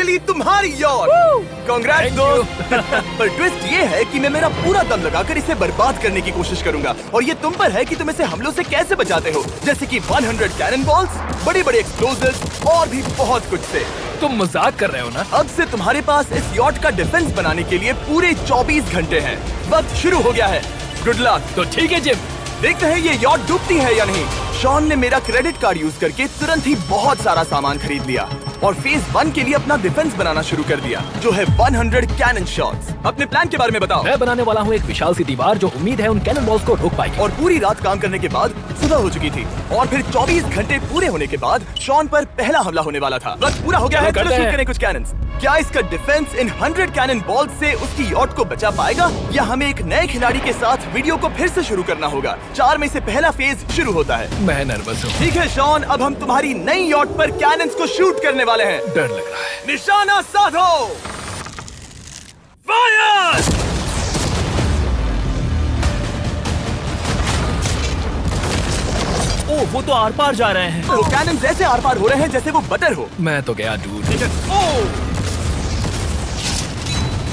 Finally तुम्हारी yacht. Congrats दोस्त। पर ट्विस्ट ये है कि मैं मेरा पूरा दम लगाकर इसे बर्बाद करने की कोशिश करूंगा और ये तुम पर है कि तुम इसे हमलों से कैसे बचाते हो, जैसे कि 100 कैनन बॉल्स, बड़े बड़े एक्सप्लोजिव्स और भी बहुत कुछ से। तुम मजाक कर रहे हो ना? अब से तुम्हारे पास इस यॉट का डिफेंस बनाने के लिए पूरे 24 घंटे हैं। वक्त शुरू हो गया है। Good luck. तो ठीक है जिम, देखते हैं ये यॉट डूबती है या नहीं। शॉन ने मेरा क्रेडिट कार्ड यूज करके तुरंत ही बहुत सारा सामान खरीद लिया और फेज 1 के लिए अपना डिफेंस बनाना शुरू कर दिया, जो है 100 कैनन शॉट्स। अपने प्लान के बारे में बताओ। मैं बनाने वाला हूँ एक विशाल सी दीवार जो उम्मीद है उन कैनन बॉल्स को रोक पाएगी। और पूरी रात काम करने के बाद सुबह हो चुकी थी और फिर 24 घंटे पूरे होने के बाद शॉन पर पहला हमला होने वाला था। वक्त पूरा हो गया है। चलो शूट करें कुछ कैनन्स। क्या इसका डिफेंस इन 100 कैनन बॉल्स से उसकी यॉट को बचा पाएगा या हमें एक नए खिलाड़ी के साथ वीडियो को फिर से शुरू करना होगा? 4 में से पहला फेज शुरू होता है। मैं नर्वस हूँ। ठीक है शॉन, अब हम तुम्हारी नई यॉट पर कैनन्स को शूट करने वाले हैं। डर लग रहा है। निशाना साधो। फायर! ओह, वो तो आर पार जा रहे हैं। वो कैनन्स ऐसे आर पार हो रहे हैं जैसे वो बटर हो। मैं तो गया डूड।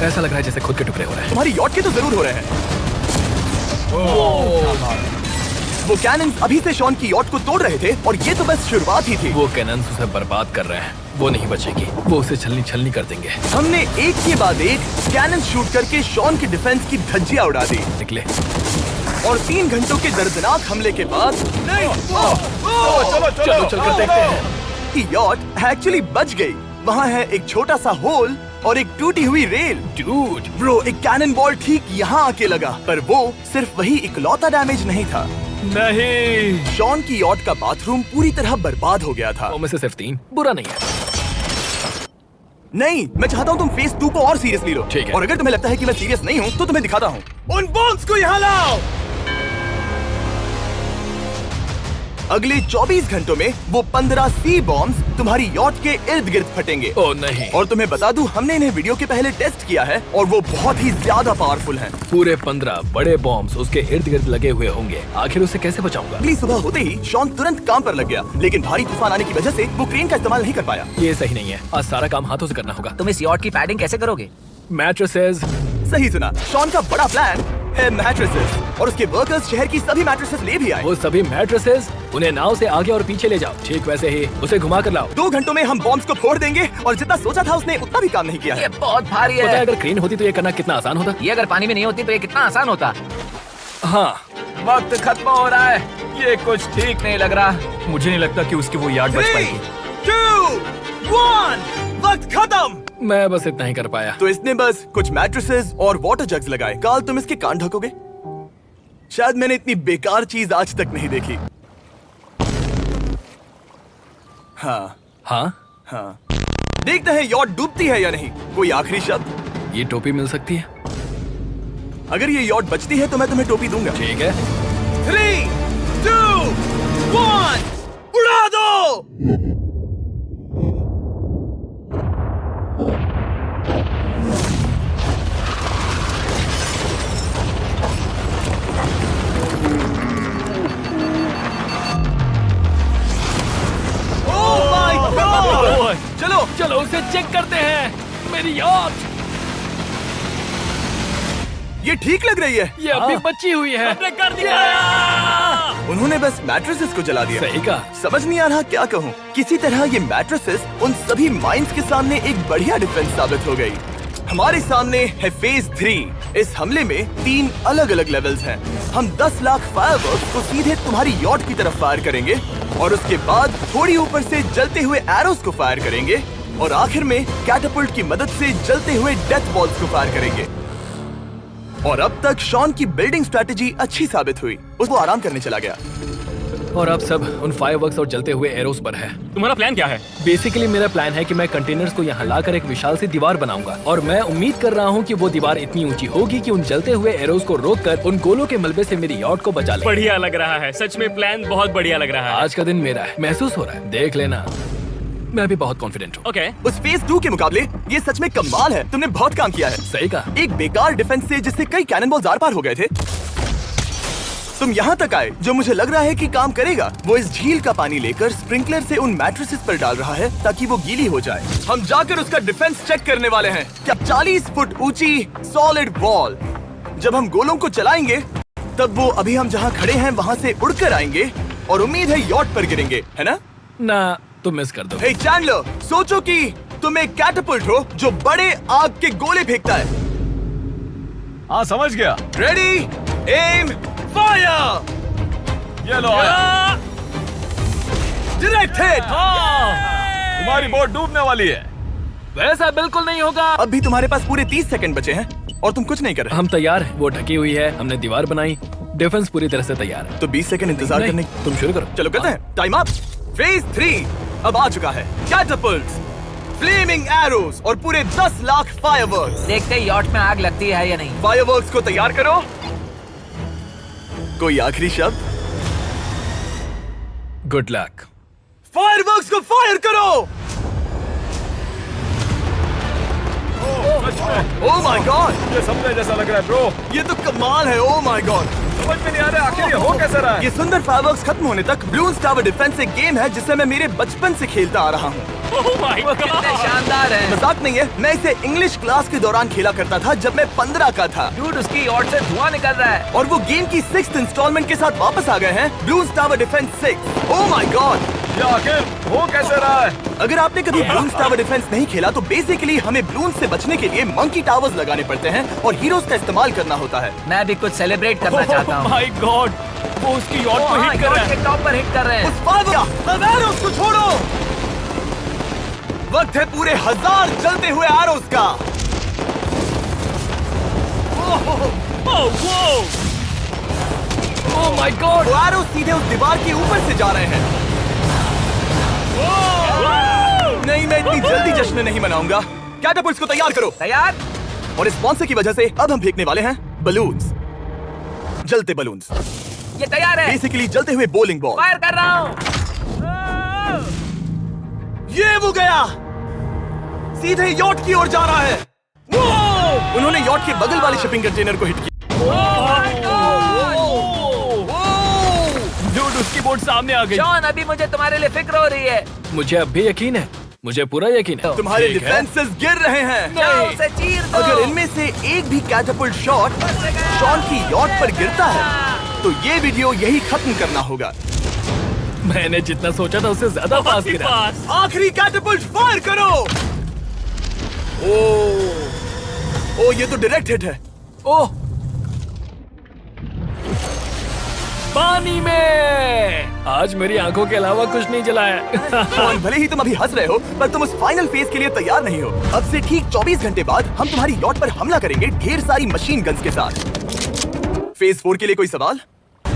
ऐसा लग रहा है जैसे खुद के टुकड़े हो रहे हैं। तुम्हारी यॉट के तो जरूर हो रहे हैं। वो कैनन्स अभी से शॉन की यॉट को तोड़ रहे थे और ये तो बस शुरुआत ही थी। वो कैनन्स उसे बर्बाद कर रहे हैं। वो नहीं बचेगी। वो उसे छलनी कर देंगे। हमने एक के बाद एक कैनन शूट करके शॉन की डिफेंस की धज्जियां उड़ा दी। निकले। और 3 घंटों के दर्दनाक हमले के बाद चलो चल कर देखते हैं। यॉट एक्चुअली बच गई। वहाँ है एक छोटा सा होल और एक टूटी हुई रेल। डूड, ब्रो, एक कैनन बॉल ठीक यहाँ आके लगा, पर वो सिर्फ वही इकलौता डैमेज नहीं था। नहीं। शॉन की यॉट का बाथरूम पूरी तरह बर्बाद हो गया था। वो में से सिर्फ 3 बुरा नहीं है। नहीं, मैं चाहता हूँ तुम फेज 2 को और सीरियसली लो। ठीक है। और अगर तुम्हें लगता है कि मैं सीरियस नहीं हूँ तो तुम्हें दिखाता हूँ। उन बॉम्ब्स को यहाँ लाओ। अगले 24 घंटों में वो 15 सी बॉम्ब्स तुम्हारी यॉट के इर्द गिर्द फटेंगे। ओह नहीं। और तुम्हें बता दूं, हमने इन्हें वीडियो के पहले टेस्ट किया है और वो बहुत ही ज्यादा पावरफुल हैं। पूरे 15 बड़े बॉम्ब्स उसके इर्द गिर्द लगे हुए होंगे। आखिर उसे कैसे बचाऊंगा? अगली सुबह होते ही शॉन तुरंत काम पर लग गया, लेकिन भारी तूफान आने की वजह से वो क्रेन का इस्तेमाल नहीं कर पाया। ये सही नहीं है। आज सारा काम हाथों से करना होगा। तुम इस यॉट की पैडिंग कैसे करोगे? मैट्रेसेस। सही सुना, शॉन का बड़ा प्लान है मैट्रेसेस और उसके वर्कर्स शहर की सभी मैट्रेसेस ले भी आए। वो सभी मैट्रेसेस उन्हें नाव से आगे और पीछे ले जाओ। ठीक वैसे ही उसे घुमा कर लाओ। 2 घंटों में हम बॉम्ब्स को फोड़ देंगे और जितना सोचा था उसने उतना भी काम नहीं किया ये है। बहुत भारी पता है है। अगर क्रेन होती तो ये करना कितना आसान होता। ये अगर पानी में नहीं होती तो ये कितना आसान होता। हाँ, वक्त खत्म हो रहा है। ये कुछ ठीक नहीं लग रहा। मुझे नहीं लगता कि उसकी वो याद बच 3, पाएगी। 2, 1, वक्त खत्म। मैं बस इतना ही कर पाया। तो इसने बस कुछ मैट्रेसेस और वाटर जग्स लगाए। काल, तुम इसके कान ढकोगे? शायद मैंने इतनी बेकार चीज आज तक नहीं देखी। हाँ हाँ, हाँ, देखते हैं यॉट डूबती है या नहीं। कोई आखिरी शब्द? ये टोपी मिल सकती है। अगर ये यॉट बचती है तो मैं तुम्हें टोपी दूंगा। ठीक है। 3, 2, 1, उड़ा दो। Oh my God! चलो चलो उसे चेक करते हैं। मेरी यॉट ये ठीक लग रही है। ये अभी बची हुई है। कर दिया। उन्होंने बस मैट्रेसेस को जला दिया। सही कहा। समझ नहीं आ रहा क्या कहूँ। किसी तरह ये मैट्रेसेस उन सभी माइंस के सामने एक बढ़िया डिफेंस साबित हो गई। हमारे सामने है फेज 3। इस हमले में 3 अलग अलग लेवल्स हैं। हम 10 लाख फायरवर्क्स को सीधे तुम्हारी यॉट की तरफ फायर करेंगे और उसके बाद थोड़ी ऊपर से जलते हुए एरोस को फायर करेंगे और आखिर में कैटापुल्ट की मदद से जलते हुए डेथ बॉल्स को फायर करेंगे। और अब तक शॉन की बिल्डिंग स्ट्रेटेजी अच्छी साबित हुई। वो आराम करने चला गया। और अब सब उन फायरवर्क्स और जलते हुए एरोस पर है। तुम्हारा प्लान क्या है? बेसिकली मेरा प्लान है कि मैं कंटेनर्स को यहाँ लाकर एक विशाल सी दीवार बनाऊंगा और मैं उम्मीद कर रहा हूँ कि वो दीवार इतनी ऊंची होगी कि उन जलते हुए एरोस को रोककर उन गोलों के मलबे से मेरी यॉट को बचा ले। बढ़िया लग रहा है। सच में प्लान बहुत बढ़िया लग रहा है। आज का दिन मेरा है। महसूस हो रहा है। देख लेना, मैं भी बहुत कॉन्फिडेंट हूँ। ओके। उस फेज 2 के मुकाबले ये सच में कमाल है। तुमने बहुत काम किया है। सही कहा। एक बेकार डिफेंस से जिससे कई कैनन बॉल्स आर पार हो गए थे। तुम यहाँ तक आए, जो मुझे लग रहा है कि काम करेगा। वो इस झील का पानी लेकर स्प्रिंकलर से उन मैट्रेसेस पर डाल रहा है ताकि वो गीली हो जाए। हम जाकर उसका डिफेंस चेक करने वाले हैं। क्या 40 फुट ऊंची सॉलिड वॉल। जब हम गोलों को चलाएंगे तब वो अभी हम जहाँ खड़े हैं वहाँ से उड़कर आएंगे और उम्मीद है यॉट पर गिरेंगे, है ना? ना, तुम मिस कर दो। हे चैंडलर, सोचो कि तुम एक कैटapult हो जो बड़े आग के गोले फेंकता है। हाँ समझ गया। Ready, aim, fire. ये लो आया। Direct hit. तुम्हारी बोट डूबने वाली है। वैसा बिल्कुल नहीं होगा। अब भी तुम्हारे पास पूरे 30 सेकंड बचे हैं और तुम कुछ नहीं कर रहे। हम तैयार हैं। वो ढकी हुई है, हमने दीवार बनाई, डिफेंस पूरी तरह से तैयार है। तो 20 सेकंड इंतजार नहीं, करने। तुम शुरू करो। चलो करते हैं। Time up. फेज 3 अब आ चुका है। कैटapults, फ्लेमिंग एरोज और पूरे 10 लाख फायरवर्क्स। देखते ही यॉट में आग लगती है या नहीं। फायरवर्क्स को तैयार करो। कोई आखिरी शब्द? Good luck. फायरवर्क्स को फायर करो। सच में ओह माय गॉड, ये सपने जैसा लग रहा है ब्रो। ये तो कमाल है। ओह माय गॉड, समझ में नहीं आ रहा आखिर ये हो कैसे रहा है। ये सुंदर फायरवर्क्स खत्म होने तक ब्लून्स टावर डिफेंस एक गेम है जिसे मैं मेरे बचपन से खेलता आ रहा हूँ। Oh my वो कितने God! शानदार है। मजाक नहीं है, मैं इसे इंग्लिश क्लास के दौरान खेला करता था जब मैं 15 का था। डूड, उसकी यॉट से धुआं निकल रहा है। और वो गेम की 6th इंस्टॉलमेंट के साथ वापस आ गए हैं, balloons tower defence 6। Oh my God, ये आखिर हो कैसे रहा है। अगर आपने कभी ब्लून्स टावर डिफेंस नहीं खेला तो बेसिकली हमें ब्लून्स से बचने के लिए मंकी टावर्स लगाने पड़ते हैं और हीरोज का इस्तेमाल करना होता है। मैं भी कुछ सेलिब्रेट करना चाहता हूँ। Oh my God! वो उसकी यॉट को हिट कर रहा यॉट है। के टॉप पर हिट कर रहे हैं। उस फायरवर्क्स को छोड़ो। वक्त है पूरे 1000 जलते हुए एरोज का। Oh my God! वो एरोज सीधे उस दीवार के ऊपर से जा रहे हैं। नहीं, मैं इतनी जल्दी जश्न नहीं मनाऊंगा। कैटapults को तैयार करो। तैयार। और इस स्पॉन्सर की वजह से अब हम फेंकने वाले हैं बलून्स, जलते बलून्स। ये तैयार है। बेसिकली जलते हुए बोलिंग बॉल। फायर कर रहा हूँ। ये वो गया, सीधे यॉट की ओर जा रहा है। उन्होंने यॉट के बगल वाले शिपिंग कंटेनर को हिट किया। डूड, उसकी बोट सामने आ गई। जॉन, अभी मुझे तुम्हारे लिए फिक्र हो रही है। मुझे अब भी यकीन है, मुझे पूरा यकीन है। तुम्हारे ठीक है। डिफेंसेस गिर रहे हैं। जाओ उसे चीर दो। अगर इनमें से एक भी कैटapult शॉट शॉन की यॉट पर गिरता है तो ये वीडियो यही खत्म करना होगा। मैंने जितना सोचा था उससे ज्यादा पास गिरा। पास। आखिरी कैटapult फायर करो। ओ ये तो डायरेक्ट हिट है। ओह, पानी में। आज मेरी आंखों के अलावा कुछ नहीं जला है। शॉन, भले ही तुम अभी हंस रहे हो पर तुम उस फाइनल फेज के लिए तैयार नहीं हो। अब से ठीक 24 घंटे बाद हम तुम्हारी यॉट पर हमला करेंगे ढेर सारी मशीन गन्स के साथ। फेज 4 के लिए कोई सवाल?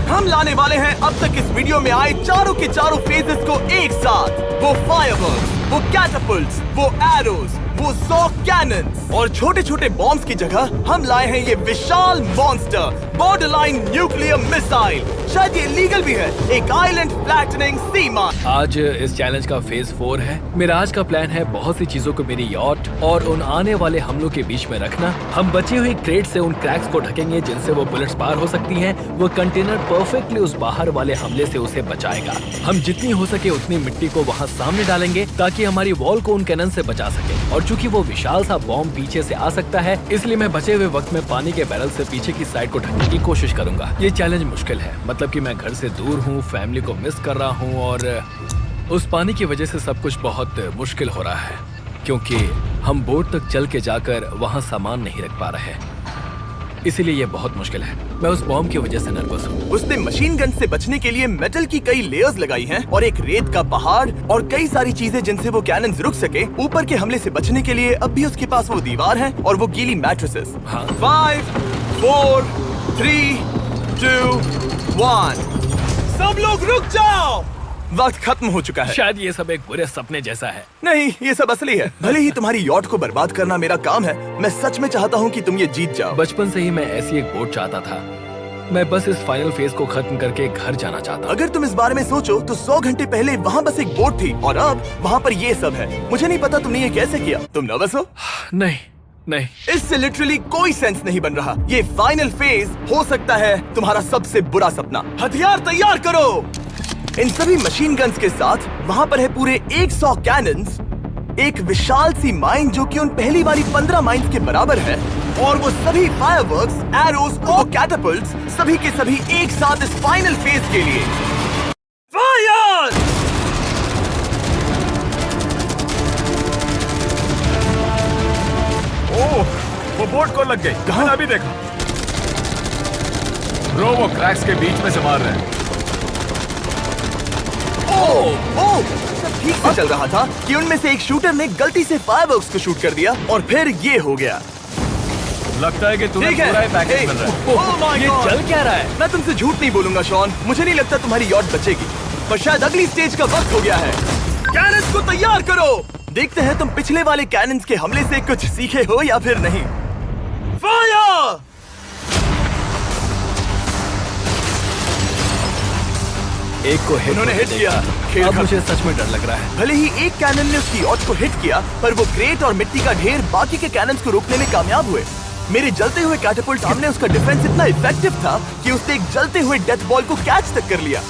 हम लाने वाले हैं अब तक इस वीडियो में आए चारों के चारों फेजेस को एक साथ। वो फायरवर्क्स, वो कैटapults, वो एरोज, वो 100 कैनन्स और छोटे छोटे बॉम्ब्स की जगह हम लाए हैं ये विशाल मॉन्स्टर, बॉर्डरलाइन न्यूक्लियर मिसाइल। शायद ये लीगल भी है, एक आइलैंड फ्लैटनिंग सी मार। आज इस चैलेंज का फेज 4 है। मेरा आज का प्लान है बहुत सी चीजों को मेरी यॉट और उन आने वाले हमलों के बीच में रखना। हम बचे हुए क्रेट से उन क्रैक्स को ढकेंगे जिनसे वो बुलेट्स पार हो सकती हैं। वो कंटेनर परफेक्टली उस बाहर वाले हमले से उसे बचाएगा। हम जितनी हो सके उतनी मिट्टी को वहाँ सामने डालेंगे ताकि हमारी वॉल को उन कैनन से बचा सके। और चूंकि वो विशाल सा बॉम्ब पीछे से आ सकता है, इसलिए मैं बचे हुए वक्त में पानी के बैरल से पीछे की साइड को ढकने की कोशिश करूंगा। ये चैलेंज मुश्किल है, मतलब कि मैं घर से दूर हूँ, फैमिली को मिस कर रहा हूँ और उस पानी की वजह से सब कुछ बहुत मुश्किल हो रहा है क्योंकि हम बोट तक चल के जाकर वहाँ सामान नहीं रख पा रहे। इसीलिए ये बहुत मुश्किल है। मैं उस बॉम्ब की वजह से नर्वस हूँ। उसने मशीन गन से बचने के लिए मेटल की कई लेयर्स लगाई हैं और एक रेत का पहाड़ और कई सारी चीजें जिनसे वो कैनन्स रुक सके। ऊपर के हमले से बचने के लिए अब भी उसके पास वो दीवार है और वो गीली मैट्रेसेस। हाँ। 5, 4, 3, 2, 1 सब लोग रुक जाओ। वक्त खत्म हो चुका है। शायद ये सब एक बुरे सपने जैसा है। नहीं, ये सब असली है। भले ही तुम्हारी यॉट को बर्बाद करना मेरा काम है, मैं सच में चाहता हूँ कि तुम ये जीत जाओ। बचपन से ही मैं ऐसी एक बोट चाहता था। मैं बस इस फाइनल फेज को खत्म करके घर जाना चाहता हूँ। अगर तुम इस बारे में सोचो तो 100 घंटे पहले वहाँ बस एक बोट थी और अब वहाँ पर ये सब है। मुझे नहीं पता तुमने ये कैसे किया। तुम नर्वस हो? नहीं, नहीं, इससे लिटरली कोई सेंस नहीं बन रहा। ये फाइनल फेज हो सकता है तुम्हारा सबसे बुरा सपना। हथियार तैयार करो। इन सभी मशीन गन्स के साथ वहाँ पर है पूरे 100 कैनन्स, एक विशाल सी माइन जो कि उन पहली वाली 15 माइंस के बराबर है, और वो सभी फायरवर्क्स, एरोस और कैटापल्ट्स सभी के सभी एक साथ इस फाइनल फेज के लिए। फायर! ओह, वो बोट को लग गई। कहाँ? मैंने अभी देखा। ब्रो, वो क्रैक्स के बीच में से मार रहे हैं। ओह, सब ठीक से चल रहा था कि उनमें से एक शूटर ने गलती से फायरवर्क्स को शूट कर दिया और फिर ये हो गया। लगता है कि तुम्हें ठीक है। पूरा ही पैकेज मिल रहा है। Oh my ये God! चल क्या रहा है? मैं तुमसे झूठ नहीं बोलूंगा शॉन, मुझे नहीं लगता तुम्हारी यॉट बचेगी, पर शायद अगली स्टेज का वक्त हो गया है। कैनन्स को तैयार करो। देखते हैं तुम पिछले वाले कैनन्स के हमले से कुछ सीखे हो या फिर नहीं। फायर! एक को हिट उन्होंने हिट किया। खेल अब खत्म। मुझे सच में डर लग रहा है। भले ही एक कैनन ने उसकी यॉट को हिट किया, पर वो क्रेट और मिट्टी का ढेर बाकी के कैनन्स को रोकने में कामयाब हुए। मेरे जलते हुए कैटापल्ट सामने उसका डिफेंस इतना इफेक्टिव था कि उसने एक जलते हुए डेथ बॉल को कैच तक कर लिया।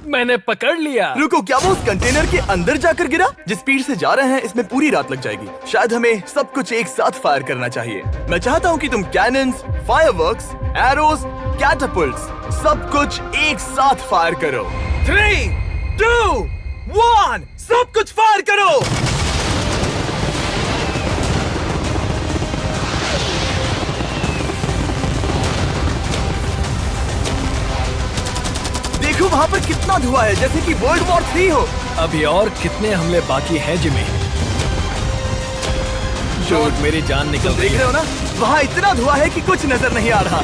मैंने पकड़ लिया। रुको, क्या वो उस कंटेनर के अंदर जाकर गिरा? जिस स्पीड से जा रहे हैं इसमें पूरी रात लग जाएगी। शायद हमें सब कुछ एक साथ फायर करना चाहिए। मैं चाहता हूँ कि तुम कैनन्स, फायरवर्क्स, एरोस, कैटापल्ट्स सब कुछ एक साथ फायर करो। 3, 2, 1, सब कुछ फायर करो। देखो वहाँ पर कितना धुआं है, जैसे कि वर्ल्ड वॉर 3 हो। अभी और कितने हमले बाकी हैं जिमी? शॉट, मेरी जान निकल रही देख है। रहे हो ना, वहाँ इतना धुआं है कि कुछ नजर नहीं आ रहा।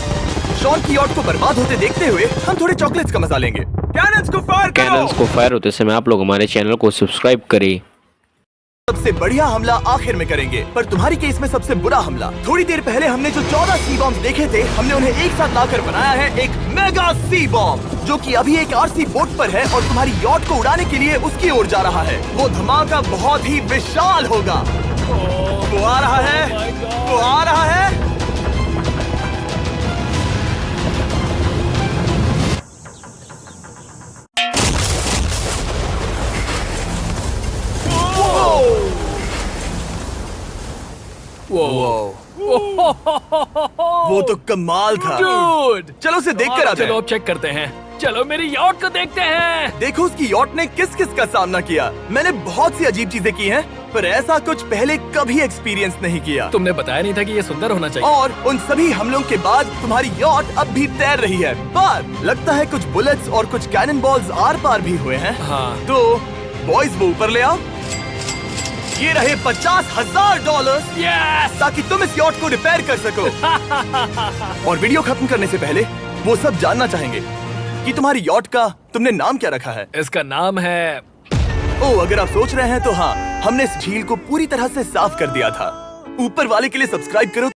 शॉन की यॉट को बर्बाद होते देखते हुए हम थोड़े चॉकलेट्स का मजा लेंगे। कैनन्स को फायर करो। कैनन्स को फायर होते समय आप लोग हमारे चैनल को सब्सक्राइब करें। सबसे बढ़िया हमला आखिर में करेंगे, पर तुम्हारी केस में सबसे बुरा हमला। थोड़ी देर पहले हमने जो 14 सी बॉम्ब देखे थे, हमने उन्हें एक साथ लाकर बनाया है एक मेगा सी बॉम्ब, जो कि अभी एक आरसी बोट पर है और तुम्हारी यॉट को उड़ाने के लिए उसकी ओर जा रहा है। वो धमाका बहुत ही विशाल होगा। वो आ रहा है, वो आ रहा है। वो तो कमाल था। Dude! चलो उसे देख कर आते चलो हैं। अब चेक करते हैं। चलो मेरी यॉट को देखते हैं। देखो उसकी यॉट ने किस किस का सामना किया। मैंने बहुत सी अजीब चीजें की हैं, पर ऐसा कुछ पहले कभी एक्सपीरियंस नहीं किया। तुमने बताया नहीं था कि ये सुंदर होना चाहिए। और उन सभी हमलों के बाद तुम्हारी यॉट अब भी तैर रही है, पर लगता है कुछ बुलेट्स और कुछ कैनन बॉल्स आर पार भी हुए हैं। हाँ। तो बॉयज वो ऊपर ले आओ। ये रहे $50,000 Yes! ताकि तुम इस यॉट को रिपेयर कर सको। और वीडियो खत्म करने से पहले वो सब जानना चाहेंगे कि तुम्हारी यॉट का तुमने नाम क्या रखा है। इसका नाम है ओह, अगर आप सोच रहे हैं तो हाँ, हमने इस झील को पूरी तरह से साफ कर दिया था। ऊपर वाले के लिए सब्सक्राइब करो।